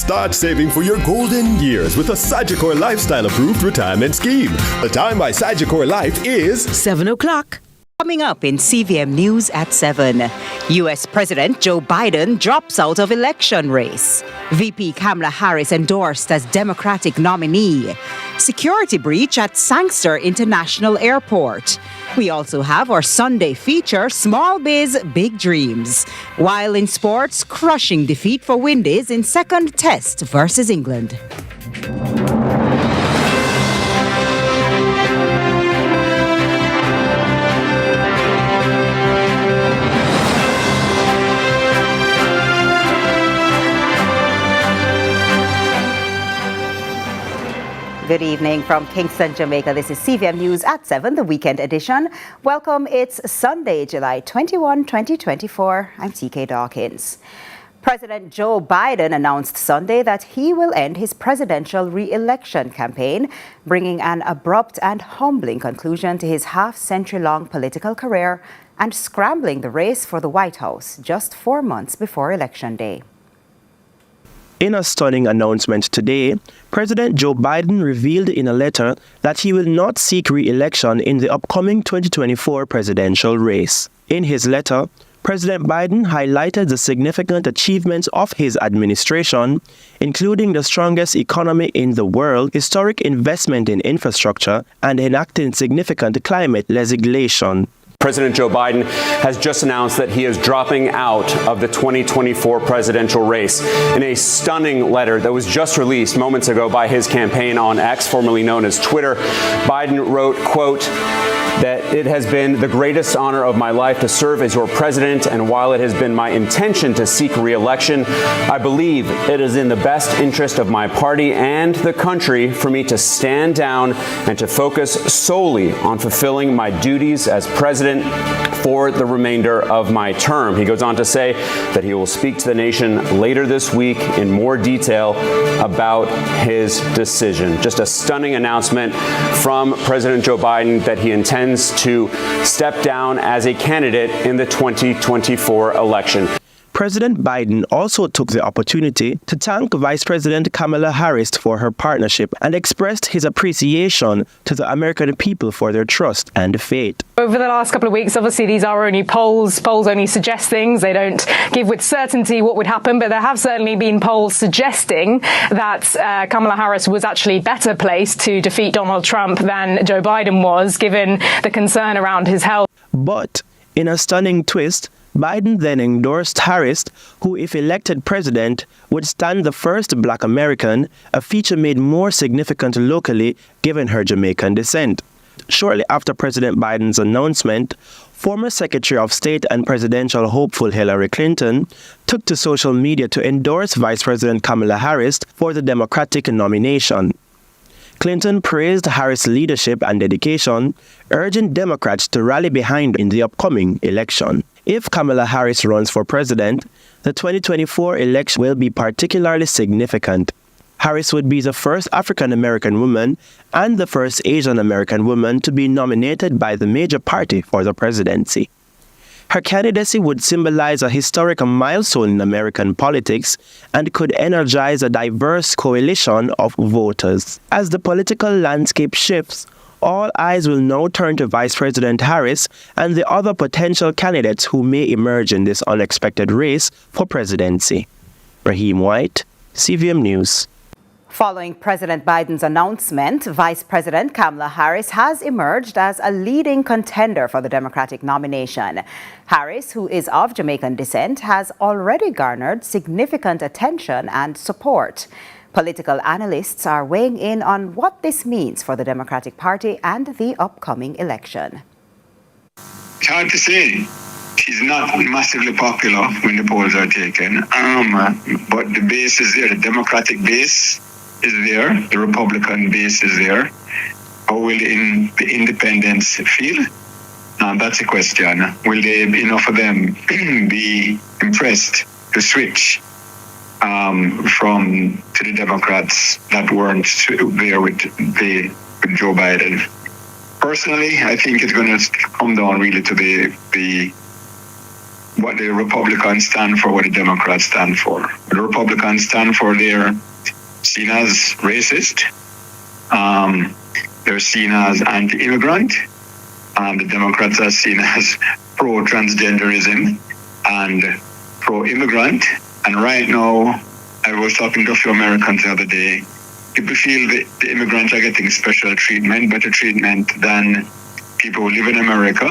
Start saving for your golden years with a Sagicor Lifestyle-approved retirement scheme. The time by Sagicor Life is 7 o'clock. Coming up in CVM News at 7, U.S. President Joe Biden drops out of election race. VP Kamala Harris endorsed as Democratic nominee. Security breach at Sangster International Airport. We also have our Sunday feature, Small Biz, Big Dreams. While in sports, crushing defeat for Windies in second test versus England. Good evening from Kingston, Jamaica. This is CVM News at 7, the weekend edition. Welcome. It's Sunday, July 21, 2024. I'm TK Dawkins. President Joe Biden announced Sunday that he will end his presidential re-election campaign, bringing an abrupt and humbling conclusion to his half-century-long political career and scrambling the race for the White House just 4 months before Election Day. In a stunning announcement today, President Joe Biden revealed in a letter that he will not seek re-election in the upcoming 2024 presidential race. In his letter, President Biden highlighted the significant achievements of his administration, including the strongest economy in the world, historic investment in infrastructure, and enacting significant climate legislation. President Joe Biden has just announced that he is dropping out of the 2024 presidential race. In a stunning letter that was just released moments ago by his campaign on X, formerly known as Twitter, Biden wrote, quote, that it has been the greatest honor of my life to serve as your president, and while it has been my intention to seek re-election, I believe it is in the best interest of my party and the country for me to stand down and to focus solely on fulfilling my duties as president for the remainder of my term. He goes on to say that he will speak to the nation later this week in more detail about his decision. Just a stunning announcement from President Joe Biden that he intends to step down as a candidate in the 2024 election. President Biden also took the opportunity to thank Vice President Kamala Harris for her partnership and expressed his appreciation to the American people for their trust and faith. Over the last couple of weeks, obviously these are only polls. Polls only suggest things. They don't give with certainty what would happen, but there have certainly been polls suggesting that Kamala Harris was actually better placed to defeat Donald Trump than Joe Biden was, given the concern around his health. But in a stunning twist, Biden then endorsed Harris, who, if elected president, would stand the first Black American, a feature made more significant locally given her Jamaican descent. Shortly after President Biden's announcement, former Secretary of State and presidential hopeful Hillary Clinton took to social media to endorse Vice President Kamala Harris for the Democratic nomination. Clinton praised Harris' leadership and dedication, urging Democrats to rally behind her in the upcoming election. If Kamala Harris runs for president, the 2024 election will be particularly significant. Harris would be the first African-American woman and the first Asian-American woman to be nominated by the major party for the presidency. Her candidacy would symbolize a historic milestone in American politics and could energize a diverse coalition of voters. As the political landscape shifts, all eyes will now turn to Vice President Harris and the other potential candidates who may emerge in this unexpected race for presidency. Raheem White, CVM News. Following President Biden's announcement, Vice President Kamala Harris has emerged as a leading contender for the Democratic nomination. Harris, who is of Jamaican descent, has already garnered significant attention and support. Political analysts are weighing in on what this means for the Democratic Party and the upcoming election. It's hard to say. She's not massively popular when the polls are taken, but the base is there. The Democratic base is there. The Republican base is there. How will the independents feel? That's a question. Will enough of them be impressed to switch to the Democrats that weren't there with Joe Biden? Personally, I think it's going to come down really to the what the Republicans stand for, what the Democrats stand for. The Republicans stand for they're seen as racist. They're seen as anti-immigrant. The Democrats are seen as pro-transgenderism and pro-immigrant. And right now, I was talking to a few Americans the other day. People feel that the immigrants are getting special treatment, better treatment than people who live in America.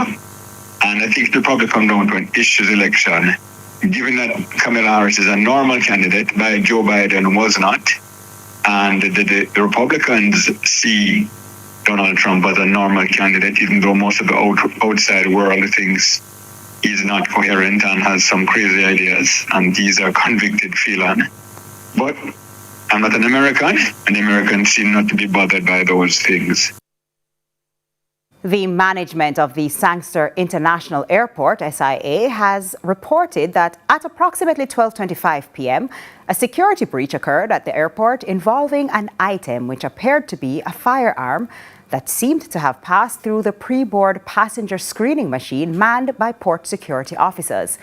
And I think it'll probably come down to an issues election. Given that Kamala Harris is a normal candidate, by Joe Biden was not, and the Republicans see Donald Trump as a normal candidate, even though most of the outside world thinks he's not coherent and has some crazy ideas, and he's a convicted felon. But I'm not an American, and the Americans seem not to be bothered by those things. The management of the Sangster International Airport, SIA, has reported that at approximately 12:25 p.m., a security breach occurred at the airport involving an item which appeared to be a firearm that seemed to have passed through the pre-board passenger screening machine manned by port security officers.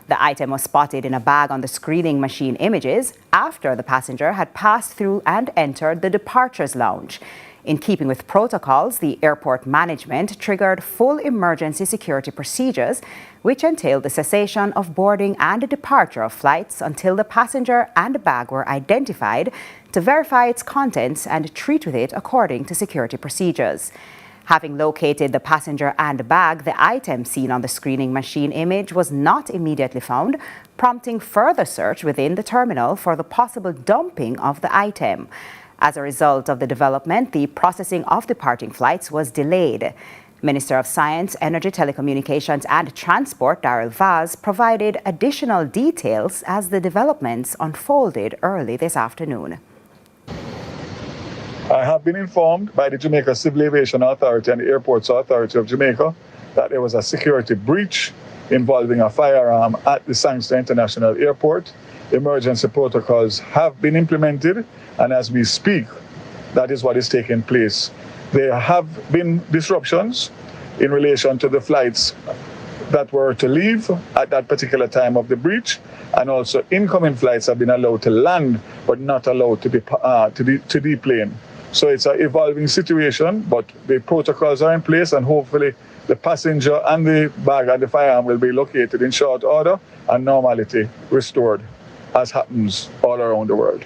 The item was spotted in a bag on the screening machine images after the passenger had passed through and entered the departures lounge. In keeping with protocols, the airport management triggered full emergency security procedures, which entailed the cessation of boarding and departure of flights until the passenger and bag were identified to verify its contents and treat with it according to security procedures. Having located the passenger and bag, the item seen on the screening machine image was not immediately found, prompting further search within the terminal for the possible dumping of the item. As a result of the development, the processing of departing flights was delayed. Minister of Science, Energy, Telecommunications and Transport, Darrell Vaz, provided additional details as the developments unfolded early this afternoon. I have been informed by the Jamaica Civil Aviation Authority and the Airports Authority of Jamaica that there was a security breach involving a firearm at the Sangster International Airport. Emergency protocols have been implemented, and as we speak, that is what is taking place. There have been disruptions in relation to the flights that were to leave at that particular time of the breach, and also incoming flights have been allowed to land but not allowed to deplane. So it's an evolving situation, but the protocols are in place, and hopefully the passenger and the bag and the firearm will be located in short order and normality restored, as happens all around the world.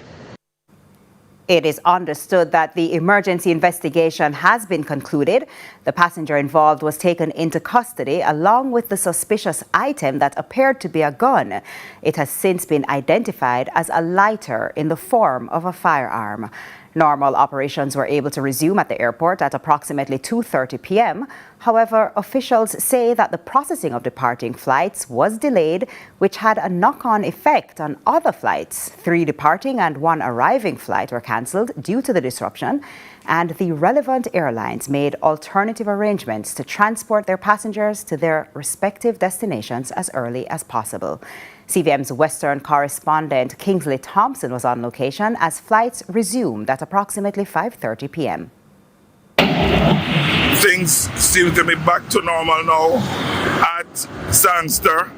It is understood that the emergency investigation has been concluded. The passenger involved was taken into custody along with the suspicious item that appeared to be a gun. It has since been identified as a lighter in the form of a firearm. Normal operations were able to resume at the airport at approximately 2:30 p.m. However, officials say that the processing of departing flights was delayed, which had a knock-on effect on other flights. 3 departing and 1 arriving flight were cancelled due to the disruption, and the relevant airlines made alternative arrangements to transport their passengers to their respective destinations as early as possible. CVM's Western correspondent Kingsley Thompson was on location as flights resumed at approximately 5:30 p.m. Things seem to be back to normal now at Sangster,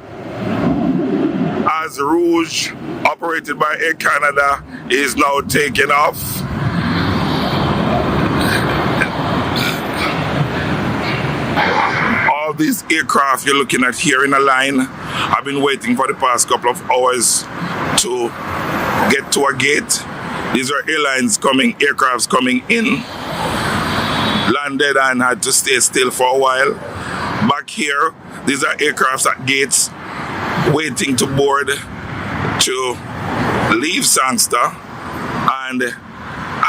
as Rouge, operated by Air Canada, is now taking off. All these aircraft you're looking at here in a line have been waiting for the past couple of hours to get to a gate. These are aircrafts coming in, landed and had to stay still for a while. Back here, these are aircrafts at gates waiting to board to leave Sangster. And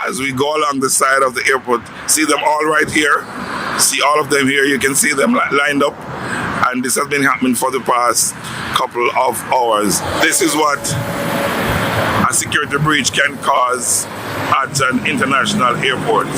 as we go along the side of the airport, see them all right here. See all of them here. You can see them lined up, and this has been happening for the past couple of hours. This is what a security breach can cause at an international airport.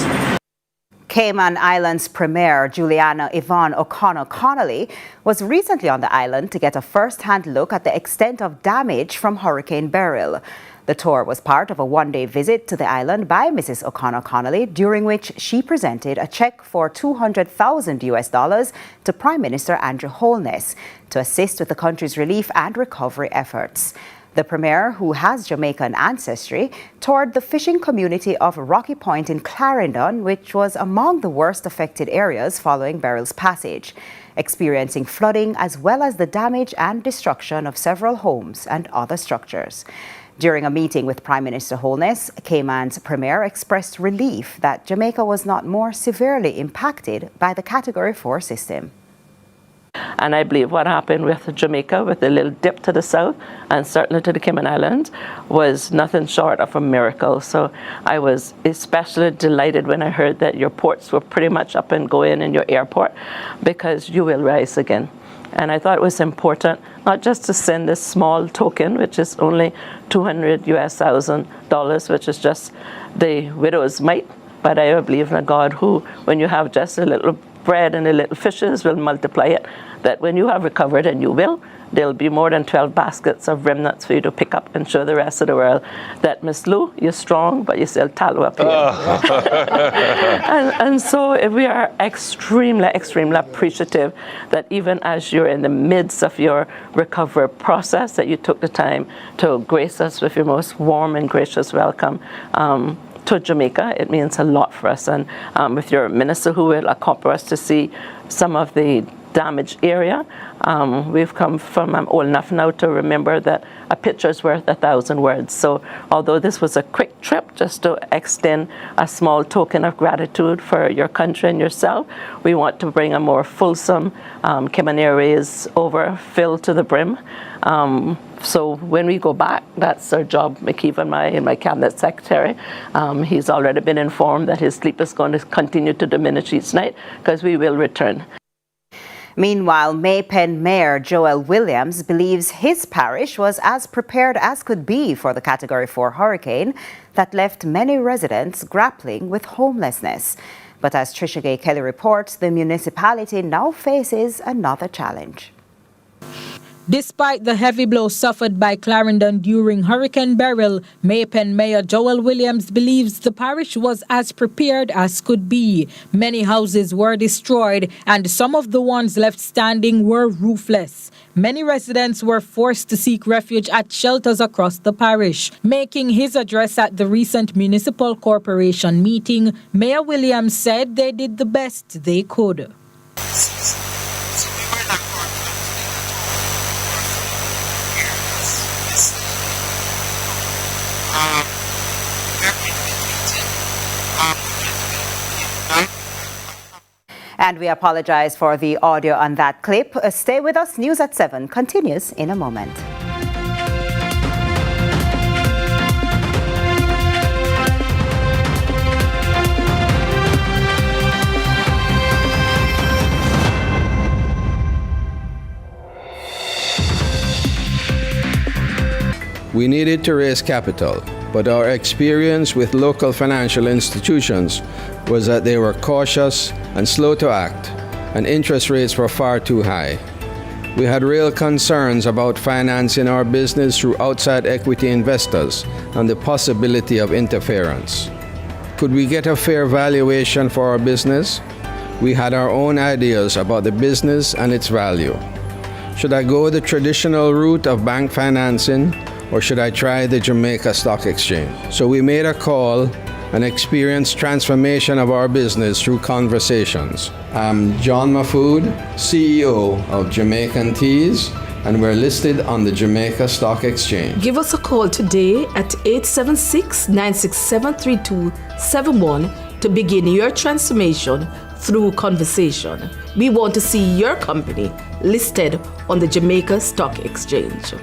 Cayman Islands Premier Juliana Yvonne O'Connor Connolly was recently on the island to get a first-hand look at the extent of damage from Hurricane Beryl. The tour was part of a one-day visit to the island by Mrs. O'Connor-Connolly, during which she presented a check for $200,000 to Prime Minister Andrew Holness to assist with the country's relief and recovery efforts. The Premier, who has Jamaican ancestry, toured the fishing community of Rocky Point in Clarendon, which was among the worst affected areas following Beryl's passage, experiencing flooding as well as the damage and destruction of several homes and other structures. During a meeting with Prime Minister Holness, Cayman's Premier expressed relief that Jamaica was not more severely impacted by the Category 4 system. And I believe what happened with Jamaica, with a little dip to the south and certainly to the Cayman Islands, was nothing short of a miracle. So I was especially delighted when I heard that your ports were pretty much up and going in your airport, because you will rise again. And I thought it was important not just to send this small token, which is only $200,000, which is just the widow's mite, but I believe in a God who, when you have just a little bread and the little fishes, will multiply it, that when you have recovered, and you will, there'll be more than 12 baskets of remnants for you to pick up and show the rest of the world that, Miss Lou, you're strong, but you still tallow up here. And so we are extremely, extremely appreciative that even as you're in the midst of your recovery process, that you took the time to grace us with your most warm and gracious welcome to Jamaica. It means a lot for us. And with your minister who will accompany us to see some of the damaged area, we've come from, I'm old enough now to remember that a picture is worth 1,000 words. So although this was a quick trip just to extend a small token of gratitude for your country and yourself, we want to bring a more fulsome Cayman Airways over, filled to the brim. So when we go back, that's our job, McKeever and my cabinet secretary. He's already been informed that his sleep is going to continue to diminish each night, because we will return. Meanwhile, Maypen Mayor Joel Williams believes his parish was as prepared as could be for the Category 4 hurricane that left many residents grappling with homelessness. But as Trisha Gay Kelly reports, the municipality now faces another challenge. Despite the heavy blow suffered by Clarendon during Hurricane Beryl, Maypen Mayor Joel Williams believes the parish was as prepared as could be. Many houses were destroyed, and some of the ones left standing were roofless. Many residents were forced to seek refuge at shelters across the parish. Making his address at the recent municipal corporation meeting, Mayor Williams said they did the best they could. And we apologize for the audio on that clip. Stay with us. News at 7 continues in a moment. We needed to raise capital, but our experience with local financial institutions was that they were cautious and slow to act, and interest rates were far too high. We had real concerns about financing our business through outside equity investors and the possibility of interference. Could we get a fair valuation for our business? We had our own ideas about the business and its value. Should I go the traditional route of bank financing, or should I try the Jamaica Stock Exchange? So we made a call and experienced transformation of our business through conversations. I'm John Mahfood, CEO of Jamaican Teas, and we're listed on the Jamaica Stock Exchange. Give us a call today at 876-967-3271 to begin your transformation through conversation. We want to see your company listed on the Jamaica Stock Exchange.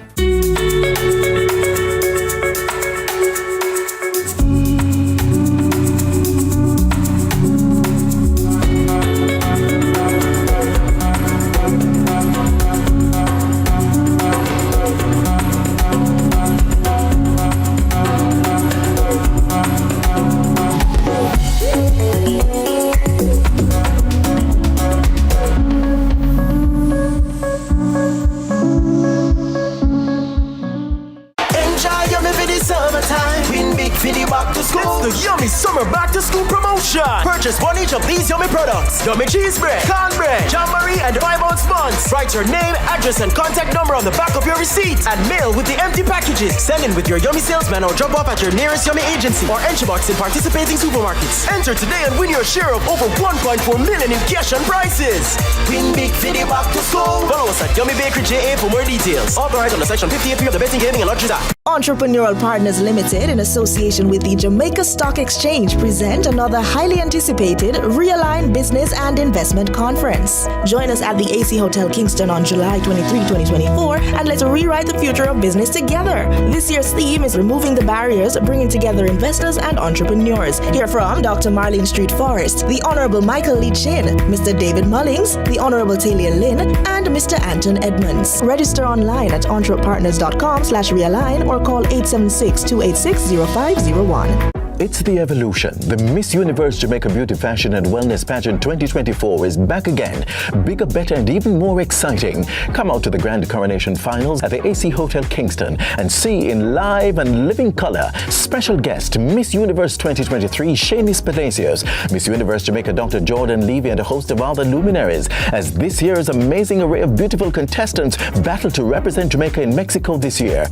back to school. It's the Yummy Summer Back to School promotion. Purchase one each of these yummy products: Yummy Cheese Bread, Cornbread, Jamboree, and 5-ounce buns. Write your name, address, and contact number on the back of your receipt and mail with the empty packages. Send in with your Yummy salesman or drop off at your nearest Yummy agency or entry box in participating supermarkets. Enter today and win your share of over 1.4 million in cash and prizes. Win big for the back to school. Follow us at Yummy Bakery JA for more details. Authorized under Section 58 of the Betting, Gaming and Lotteries Act. Entrepreneurial Partners Limited, in association with the Jamaica Stock Exchange, present another highly anticipated Realign Business and Investment Conference. Join us at the AC Hotel Kingston on July 23, 2024, and let's rewrite the future of business together. This year's theme is Removing the Barriers, Bringing Together Investors and Entrepreneurs. Hear from Dr. Marlene Street Forrest, the Honorable Michael Lee Chin, Mr. David Mullings, the Honorable Talia Lynn, and Mr. Anton Edmonds. Register online at entrepreneurpartners.com/realign or call 876-286-0501. It's the evolution. The Miss Universe Jamaica Beauty Fashion and Wellness Pageant 2024 is back again. Bigger, better, and even more exciting. Come out to the Grand Coronation Finals at the AC Hotel Kingston and see in live and living color special guest Miss Universe 2023 Shanice Palacios, Miss Universe Jamaica Dr. Jordan Levy, and a host of other luminaries as this year's amazing array of beautiful contestants battle to represent Jamaica in Mexico this year.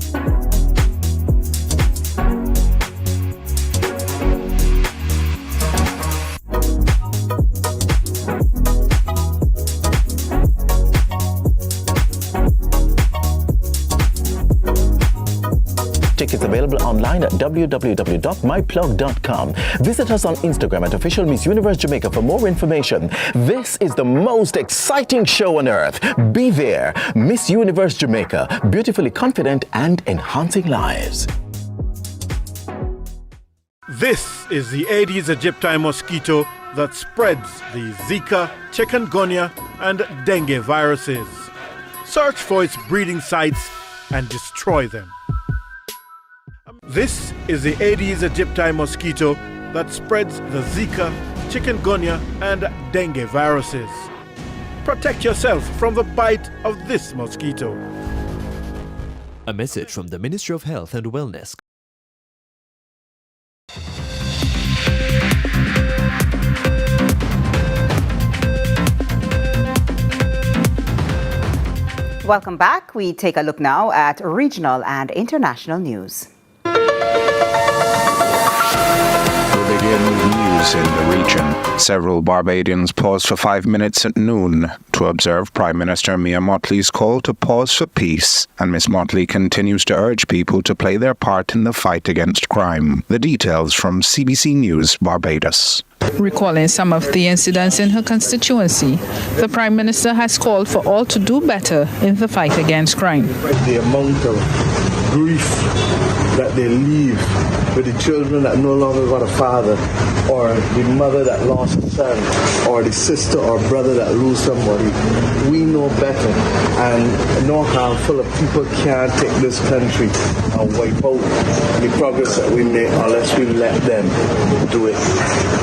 Tickets available online at www.myplug.com. Visit us on Instagram at Official Miss Universe Jamaica for more information. This is the most exciting show on earth. Be there. Miss Universe Jamaica, beautifully confident and enhancing lives. This is the Aedes aegypti mosquito that spreads the Zika, chikungunya, and dengue viruses. Search for its breeding sites and destroy them. This is the Aedes aegypti mosquito that spreads the Zika, chikungunya, and dengue viruses. Protect yourself from the bite of this mosquito. A message from the Ministry of Health and Wellness. Welcome back. We take a look now at regional and international news. We begin with news in the region. Several Barbadians paused for 5 minutes at noon to observe Prime Minister Mia Mottley's call to pause for peace, and Ms. Mottley continues to urge people to play their part in the fight against crime. The details from CBC News, Barbados. Recalling some of the incidents in her constituency, the Prime Minister has called for all to do better in the fight against crime. The amount of grief that they leave with the children that no longer got a father, or the mother that lost a son, or the sister or brother that lose somebody, we know better, and no handful of people can take this country and wipe out the progress that we make unless we let them do it.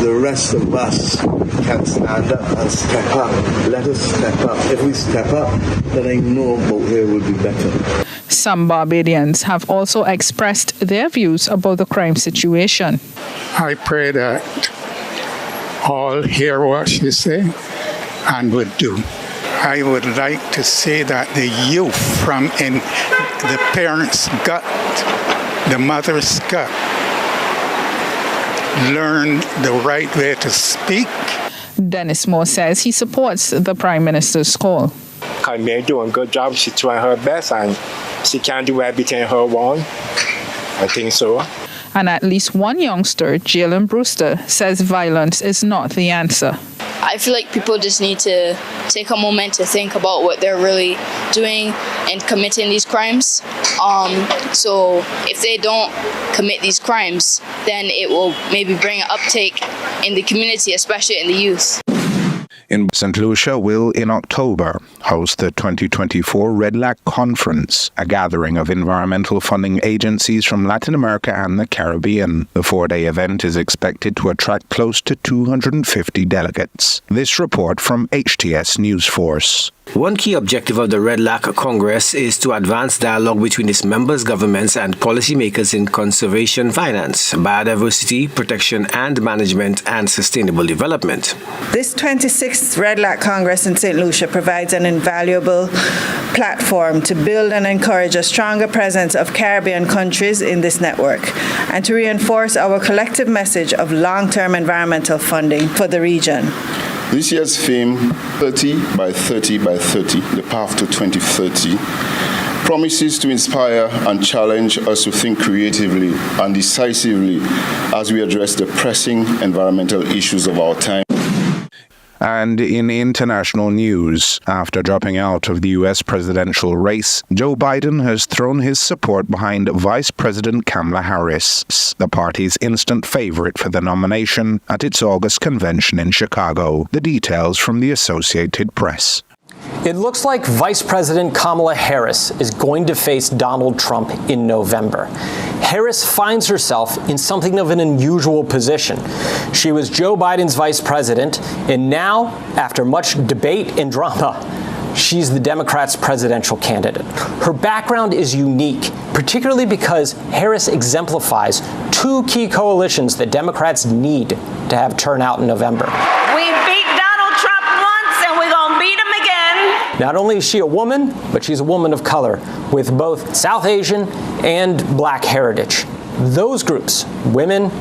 The rest of us can stand up and step up. Let us step up. If we step up, then I know about here will be better. Some Barbadians have also expressed their views about the crime situation. I pray that all hear what she say and would do. I would like to say that the youth from in the parents' gut, the mother's gut, learn the right way to speak. Dennis Moore says he supports the Prime Minister's call. Carmen doing a good job. She's trying her best and she can't do everything her own. I think so. And at least one youngster, Jalen Brewster, says violence is not the answer. I feel like people just need to take a moment to think about what they're really doing and committing these crimes. So if they don't commit these crimes, then it will maybe bring an uptake in the community, especially in the youth. In St. Lucia will in October hosts the 2024 Red LAC Conference, a gathering of environmental funding agencies from Latin America and the Caribbean. The 4-day event is expected to attract close to 250 delegates. This report from HTS News Force. One key objective of the Red LAC Congress is to advance dialogue between its members, governments, and policymakers in conservation finance, biodiversity protection and management, and sustainable development. This 26th Red LAC Congress in St. Lucia provides an invaluable platform to build and encourage a stronger presence of Caribbean countries in this network and to reinforce our collective message of long-term environmental funding for the region. This year's theme, 30 by 30 by 30, the path to 2030, promises to inspire and challenge us to think creatively and decisively as we address the pressing environmental issues of our time. And in international news, after dropping out of the U.S. presidential race, Joe Biden has thrown his support behind Vice President Kamala Harris, the party's instant favorite for the nomination at its August convention in Chicago. The details from the Associated Press. It looks like Vice President Kamala Harris is going to face Donald Trump in November. Harris finds herself in something of an unusual position. She was Joe Biden's vice president, and now, after much debate and drama, she's the Democrats' presidential candidate. Her background is unique, particularly because Harris exemplifies two key coalitions that Democrats need to have turn out in November. We beat Donald Trump once, and we're going to beat him again. Not only is she a woman, but she's a woman of color with both South Asian and black heritage. Those groups, women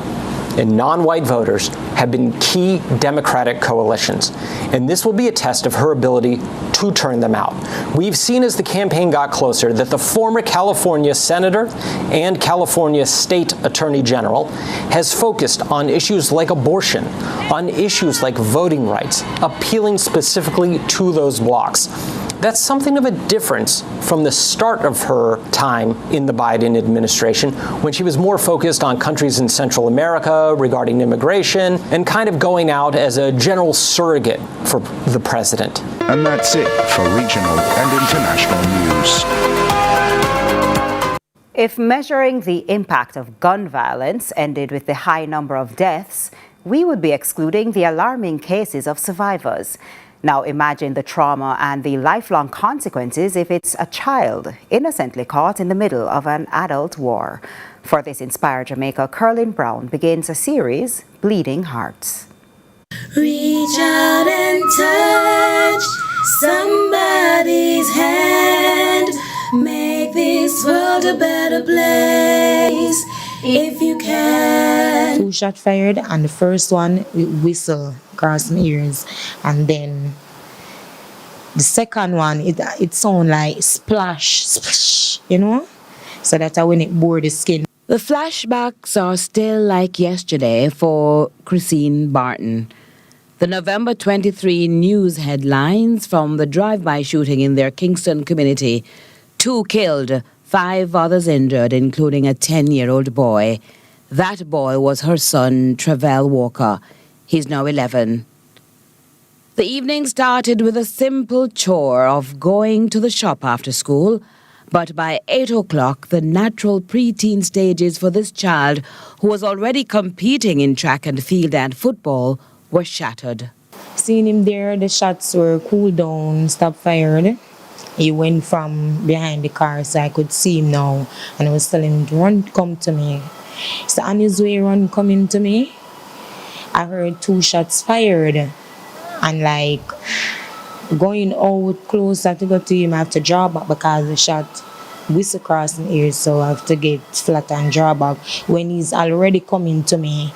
and non-white voters, have been key Democratic coalitions, and this will be a test of her ability to turn them out. We've seen as the campaign got closer that the former California senator and California state attorney general has focused on issues like abortion, on issues like voting rights, appealing specifically to those blocs. That's something of a difference from the start of her time in the Biden administration, when she was more focused on countries in Central America regarding immigration and kind of going out as a general surrogate for the president. And that's it for regional and international news. If measuring the impact of gun violence ended with the high number of deaths, we would be excluding the alarming cases of survivors. Now imagine the trauma and the lifelong consequences if it's a child innocently caught in the middle of an adult war. For this Inspire Jamaica, Curlin Brown begins a series, Bleeding Hearts. Reach out and touch somebody's hand. Make this world a better place if you can. 2 shots fired, and the first one whistle across my ears, and then the second one it sound like splash, splash, you know, so that's when it bore the skin. The flashbacks are still like yesterday for Christine Barton. The November 23 news headlines from the drive-by shooting in their Kingston community: 2 killed, 5 others injured, including a 10-year-old boy. That boy was her son, Travell Walker. He's now 11. The evening started with a simple chore of going to the shop after school, but by 8 o'clock, the natural preteen stages for this child, who was already competing in track and field and football, were shattered. Seeing him there, the shots were cooled down, stopped fired. He went from behind the car, so I could see him now, and I was telling him to run, come to me. So on his way run, coming to me, I heard 2 shots fired, and like going out closer to go to him, I have to draw back because the shot whistle across my ears, so I have to get flat and draw back. When he's already coming to me,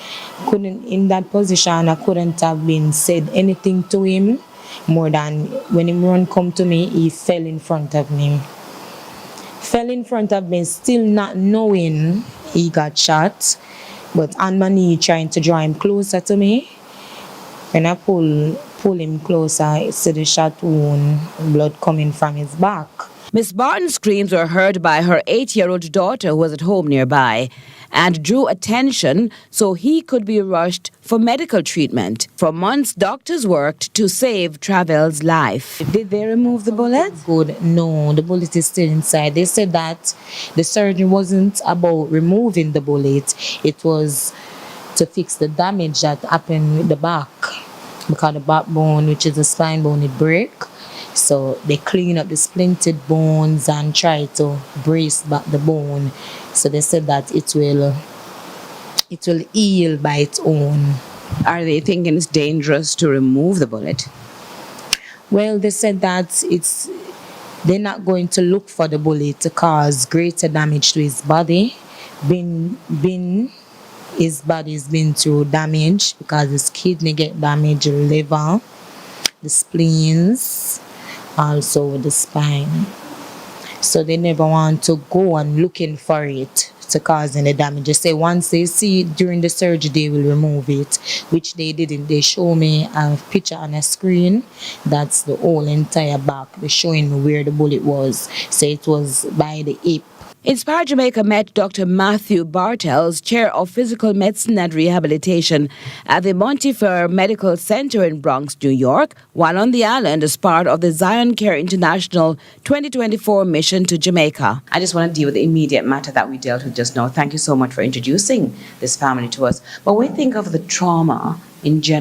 in that position, I couldn't have been said anything to him more than when him run come to me, he fell in front of me. Fell in front of me, still not knowing he got shot, but on my knee trying to draw him closer to me. When I pull him closer, I see the shot wound, blood coming from his back. Miss Barton's screams were heard by her 8-year-old daughter who was at home nearby and drew attention so he could be rushed for medical treatment. For months, doctors worked to save Travel's life. Did they remove the bullet? Good. No, the bullet is still inside. They said that the surgery wasn't about removing the bullet. It was to fix the damage that happened with the back, because the backbone, which is the spine bone, it broke. So they clean up the splintered bones and try to brace back the bone. So they said that it will heal by its own. Are they thinking it's dangerous to remove the bullet? Well, they said that they're not going to look for the bullet to cause greater damage to his body. His body's been through damage because his kidney get damaged, the liver, the spleens, also the spine. So they never want to go and looking for it to cause any damage. They say once they see it during the surgery, they will remove it, which they didn't. They show me a picture on a screen. That's the whole entire back. They're showing me where the bullet was. So it was by the hip. Inspire Jamaica met Dr. Matthew Bartels, Chair of Physical Medicine and Rehabilitation at the Montefiore Medical Center in Bronx, New York, while on the island as part of the Zion Care International 2024 mission to Jamaica. I just want to deal with the immediate matter that we dealt with just now. Thank you so much for introducing this family to us. But when we think of the trauma in general,